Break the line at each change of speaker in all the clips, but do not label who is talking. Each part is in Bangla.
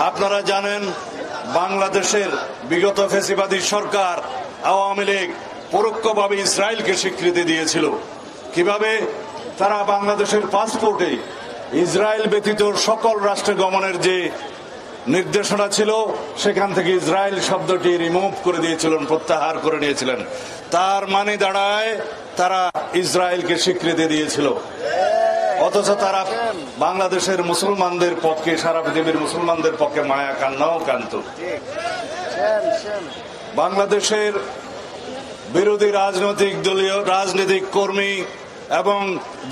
আপনারা জানেন বাংলাদেশের বিগত ফ্যাসিবাদী সরকার আওয়ামী লীগ পরোক্ষভাবে ইসরায়েলকে স্বীকৃতি দিয়েছিল। কিভাবে? তারা বাংলাদেশের পাসপোর্টে ইসরায়েল ব্যতীত সকল রাষ্ট্রে গমনের যে নির্দেশনা ছিল সেখান থেকে ইসরায়েল শব্দটি রিমুভ করে দিয়েছিলেন, প্রত্যাহার করে নিয়েছিলেন। তার মানে দাঁড়ায় তারা ইসরায়েলকে স্বীকৃতি দিয়েছিল, অথচ তারা বাংলাদেশের মুসলমানদের পক্ষে, সারা পৃথিবীর মুসলমানদের পক্ষে মায়া কান্নাও কান্ত। বাংলাদেশের বিরোধী রাজনৈতিক কর্মী এবং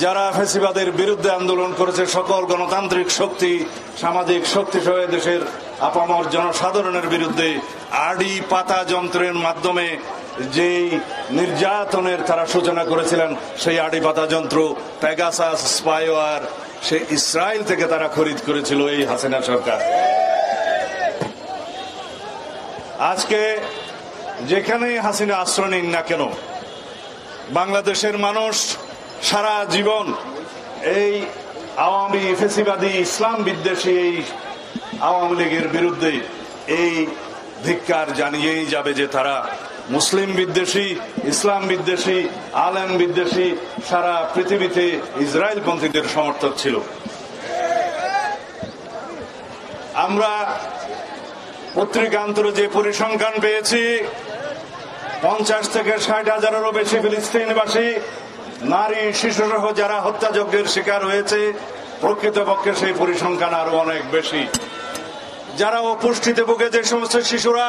যারা ফ্যাসিবাদের বিরুদ্ধে আন্দোলন করেছে সকল গণতান্ত্রিক শক্তি, সামাজিক শক্তি সহ দেশের আপামর জনসাধারণের বিরুদ্ধে আড়ি পাতা যন্ত্রের মাধ্যমে যেই নির্যাতনের তারা সূচনা করেছিলেন, সেই আড়ি পাতা যন্ত্র পেগাসাস স্পাইওয়ার সে ইসরায়েল থেকে তারা খরিদ করেছিল এই হাসিনা সরকার। আজকে যেখানে হাসিনা আশ্রয় নিন না কেন, বাংলাদেশের মানুষ সারা জীবন এই আওয়ামী ফ্যাসিবাদী ইসলাম বিদ্বেষী এই আওয়ামী লীগের বিরুদ্ধে এই ধিক্কার জানিয়েই যাবে যে তারা মুসলিম বিদ্বেষী, ইসলাম বিদ্বেষী, আলেম বিদ্বেষী, সারা পৃথিবীতে ইসরায়েল পন্থীদের সমর্থক ছিল। আমরা পত্রিকান্তরে যে পরিসংখ্যান পেয়েছি, 50 থেকে 60 হাজারেরও বেশি ফিলিস্তিনবাসী নারী শিশুসহ যারা হত্যাযজ্ঞের শিকার হয়েছে, প্রকৃতপক্ষে সেই পরিসংখ্যান আরো অনেক বেশি। যারা অপুষ্টিতে ভুগে যে সমস্ত শিশুরা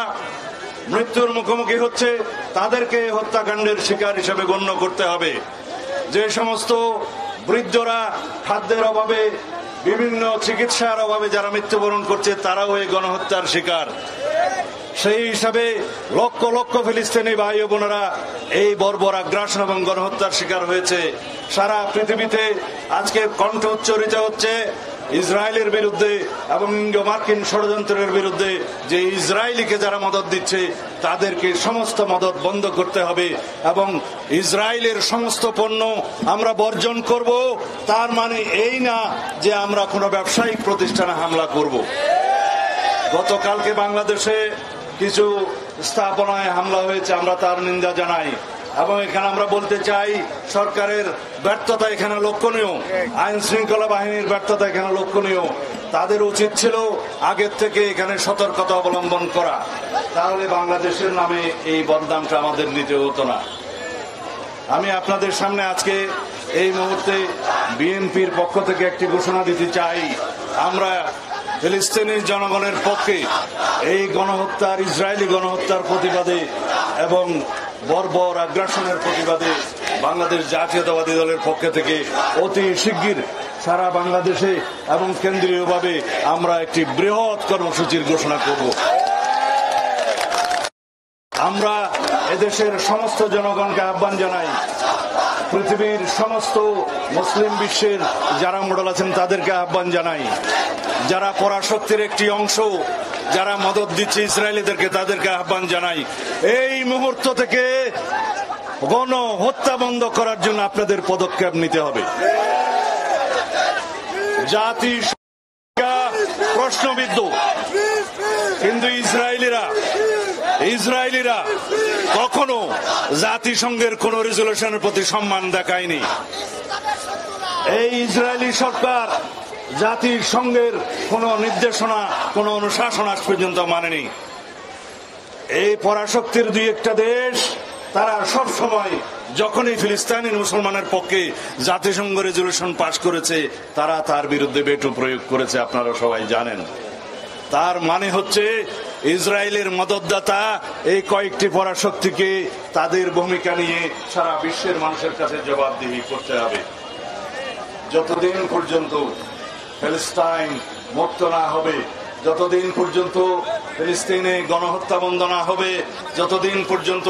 মৃত্যুর মুখোমুখি হচ্ছে, তাদেরকে হত্যাকাণ্ডের শিকার হিসেবে গণ্য করতে হবে। যে সমস্ত বৃদ্ধরা খাদ্যের অভাবে, বিভিন্ন চিকিৎসার অভাবে যারা মৃত্যুবরণ করছে, তারাও এই গণহত্যার শিকার। সেই হিসাবে লক্ষ লক্ষ ফিলিস্তিনি ভাই ও বোনেরা এই বর্বর আগ্রাসন এবং গণহত্যার শিকার হয়েছে। সারা পৃথিবীতে আজকে কণ্ঠ উচ্চারিত হচ্ছে ইসরায়েলের বিরুদ্ধে এবং ইঙ্গো মার্কিন ষড়যন্ত্রের বিরুদ্ধে, যে ইসরায়েলিকে যারা মদত দিচ্ছে তাদেরকে সমস্ত মদত বন্ধ করতে হবে এবং ইসরায়েলের সমস্ত পণ্য আমরা বর্জন করব। তার মানে এই না যে আমরা কোনো ব্যবসায়িক প্রতিষ্ঠানে হামলা করব। গতকালকে বাংলাদেশে কিছু স্থাপনায় হামলা হয়েছে, আমরা তার নিন্দা জানাই এবং এখানে আমরা বলতে চাই সরকারের ব্যর্থতা এখানে লক্ষণীয়, আইন শৃঙ্খলা বাহিনীর ব্যর্থতা এখানে লক্ষণীয়। তাদের উচিত ছিল আগের থেকে এখানে সতর্কতা অবলম্বন করা, তাহলে বাংলাদেশের নামে এই বদনামটা আমাদের নিতে হতো না। আমি আপনাদের সামনে আজকে এই মুহূর্তে বিএনপির পক্ষ থেকে একটি ঘোষণা দিতে চাই। আমরা ফিলিস্তিনি জনগণের পক্ষে এই গণহত্যার, ইসরায়েলি গণহত্যার প্রতিবাদে এবং বর্বর আগ্রাসনের প্রতিবাদে বাংলাদেশ জাতীয়তাবাদী দলের পক্ষ থেকে অতি শিগগির সারা বাংলাদেশে এবং কেন্দ্রীয়ভাবে আমরা একটি বৃহৎ কর্মসূচির ঘোষণা করব। আমরা এদেশের সমস্ত জনগণকে আহ্বান জানাই, পৃথিবীর সমস্ত মুসলিম বিশ্বের যারা মডেল আছেন তাদেরকে আহ্বান জানাই, যারা পরাশক্তির একটি অংশ, যারা মদত দিচ্ছে ইসরায়েলিদেরকে, তাদেরকে আহ্বান জানাই এই মুহূর্ত থেকে গণহত্যা বন্ধ করার জন্য আপনাদের পদক্ষেপ নিতে হবে। জাতি প্রশ্নবিদ্ধ, কিন্তু ইসরায়েলিরা কখনো জাতিসংঘের কোন রেজলিউশনের প্রতি সম্মান দেখায়নি। এই ইসরায়েলি সরকার জাতিসংঘের কোন নির্দেশনা, কোন অনুশাসন আজ পর্যন্ত মানেনি। এই পরাশক্তির দুই একটা দেশ তারা সব সময় যখনই ফিলিস্তিনি মুসলমানের পক্ষে জাতিসংঘ রেজলিউশন পাশ করেছে, তারা তার বিরুদ্ধে ভেটো প্রয়োগ করেছে, আপনারা সবাই জানেন। তার মানে হচ্ছে ইসরায়েলের মদতদাতা এই কয়েকটি পরাশক্তিকে তাদের ভূমিকা নিয়ে সারা বিশ্বের মানুষের কাছে জবাবদিহি করতে হবে। যতদিন পর্যন্ত ফিলিস্তিন মুক্ত না হবে, যতদিন পর্যন্ত ফিলিস্তিনে গণহত্যা বন্ধ না হবে, যতদিন পর্যন্ত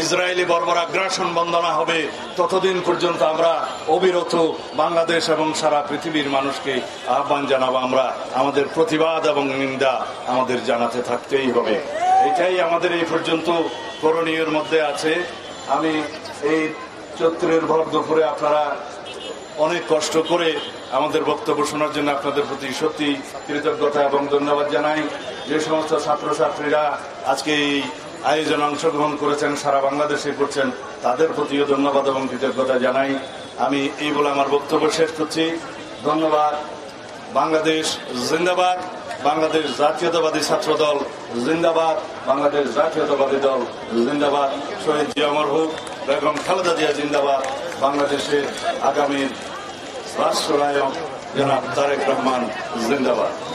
ইসরায়েলি বর্বর আগ্রাসন বন্ধ না হবে, ততদিন পর্যন্ত আমরা অবিরত বাংলাদেশ এবং সারা পৃথিবীর মানুষকে আহ্বান জানাবো, আমরা আমাদের প্রতিবাদ এবং নিন্দা আমাদের জানাতে থাকতেই হবে। এটাই আমাদের এই পর্যন্ত করণীয়ের মধ্যে আছে। আমি এই চৈত্রের ভর দুপুরে আপনারা অনেক কষ্ট করে আমাদের বক্তব্য শোনার জন্য আপনাদের প্রতি সত্যি কৃতজ্ঞতা এবং ধন্যবাদ জানাই। যে সমস্ত ছাত্রছাত্রীরা আজকে এই আয়োজনে অংশগ্রহণ করেছেন, সারা বাংলাদেশে করছেন, তাদের প্রতিও ধন্যবাদ এবং কৃতজ্ঞতা জানাই। আমি এই বলে আমার বক্তব্য শেষ করছি। ধন্যবাদ। বাংলাদেশ জিন্দাবাদ, বাংলাদেশ জাতীয়তাবাদী ছাত্র দল জিন্দাবাদ, বাংলাদেশ জাতীয়তাবাদী দল জিন্দাবাদ। শহীদ জিয়া অমর হোক, বেগম খালেদা জিয়া জিন্দাবাদ, বাংলাদেশের আগামী রাষ্ট্রনায়ক জনাব তারেক রহমান জিন্দাবাদ।